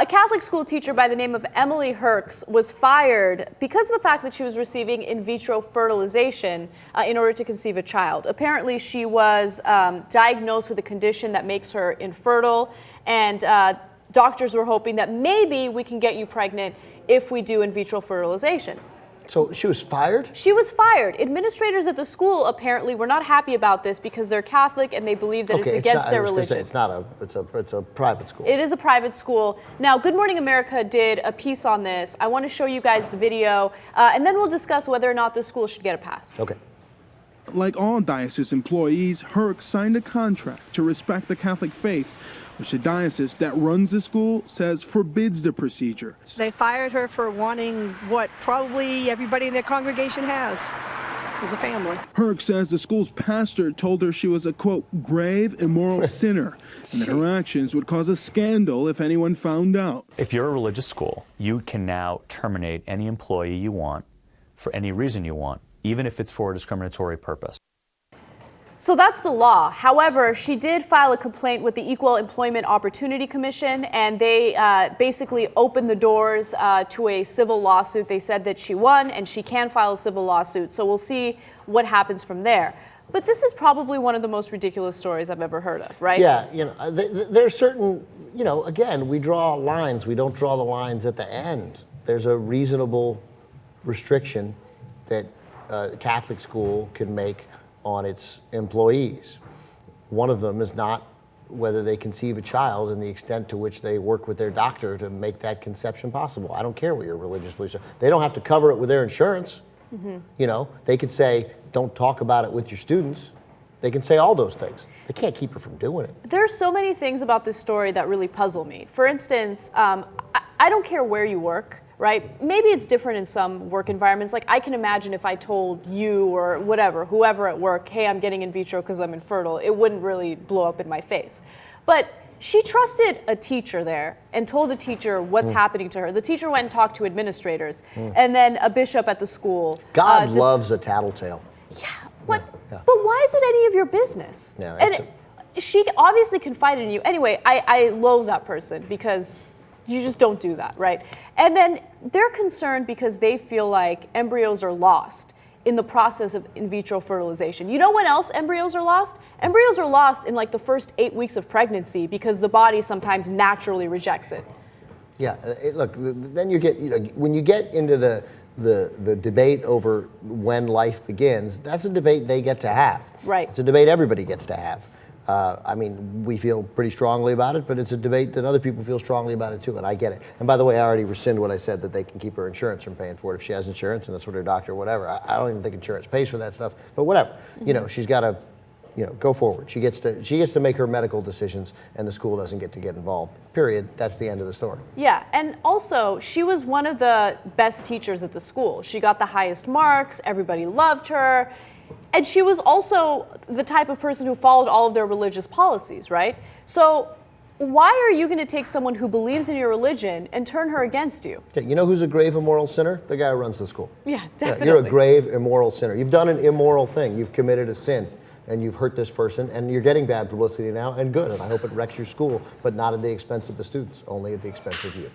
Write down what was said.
A Catholic school teacher by the name of Emily Herx was fired because of the fact that she was receiving in vitro fertilization in order to conceive a child. Apparently, she was diagnosed with a condition that makes her infertile, and doctors were hoping that maybe we can get you pregnant if we do in vitro fertilization. So she was fired? She was fired. Administrators at the school apparently were not happy about this because they're Catholic and they believe that it's against their religion. It's a private school. It is a private school. Now, Good Morning America did a piece on this. I want to show you guys the video, and then we'll discuss whether or not the school should get a pass. Okay. Like all diocese employees, Herx signed a contract to respect the Catholic faith, which the diocese that runs the school says forbids the procedure. They fired her for wanting what probably everybody in their congregation has as a family. Herx says the school's pastor told her she was a, quote, grave immoral sinner, and that her actions would cause a scandal if anyone found out. If you're a religious school, you can now terminate any employee you want for any reason you want, even if it's for a discriminatory purpose. So that's the law. However, she did file a complaint with the Equal Employment Opportunity Commission, and they basically opened the doors to a civil lawsuit. They said that she won and she can file a civil lawsuit. So we'll see what happens from there. But this is probably one of the most ridiculous stories I've ever heard of, right? Yeah, there's certain, again, we draw lines. We don't draw the lines at the end. There's a reasonable restriction that a Catholic school can make on its employees. One of them is not whether they conceive a child and the extent to which they work with their doctor to make that conception possible. I don't care what your religious beliefs are. They don't have to cover it with their insurance. Mm-hmm. They could say, don't talk about it with your students. They can say all those things. They can't keep her from doing it. There are so many things about this story that really puzzle me. For instance, I don't care where you work. Right? Maybe it's different in some work environments. Like, I can imagine if I told you or whoever at work, hey, I'm getting in vitro because I'm infertile, it wouldn't really blow up in my face. But she trusted a teacher there and told the teacher what's happening to her. The teacher went and talked to administrators, and then a bishop at the school. God loves a tattletale. Yeah, what? Yeah. But why is it any of your business? Yeah, and she obviously confided in you. Anyway, I loathe that person because you just don't do that, right? And then they're concerned because they feel like embryos are lost in the process of in vitro fertilization. You know when else embryos are lost? Embryos are lost in like the first 8 weeks of pregnancy because the body sometimes naturally rejects it. Yeah, look, then you get, when you get into the debate over when life begins, that's a debate they get to have. Right. It's a debate everybody gets to have. We feel pretty strongly about it, but it's a debate that other people feel strongly about it too, and I get it. And by the way, I already rescind what I said that they can keep her insurance from paying for it if she has insurance and that's what her doctor, whatever. I don't even think insurance pays for that stuff, but whatever. She's got to, go forward. She gets to make her medical decisions, and the school doesn't get involved. Period. That's the end of the story. Yeah, and also she was one of the best teachers at the school. She got the highest marks. Everybody loved her. And she was also the type of person who followed all of their religious policies, right? So why are you going to take someone who believes in your religion and turn her against you? Okay, you know who's a grave immoral sinner? The guy who runs the school. Yeah, definitely. You're a grave immoral sinner. You've done an immoral thing. You've committed a sin, and you've hurt this person, and you're getting bad publicity now, and good. And I hope it wrecks your school, but not at the expense of the students, only at the expense of you.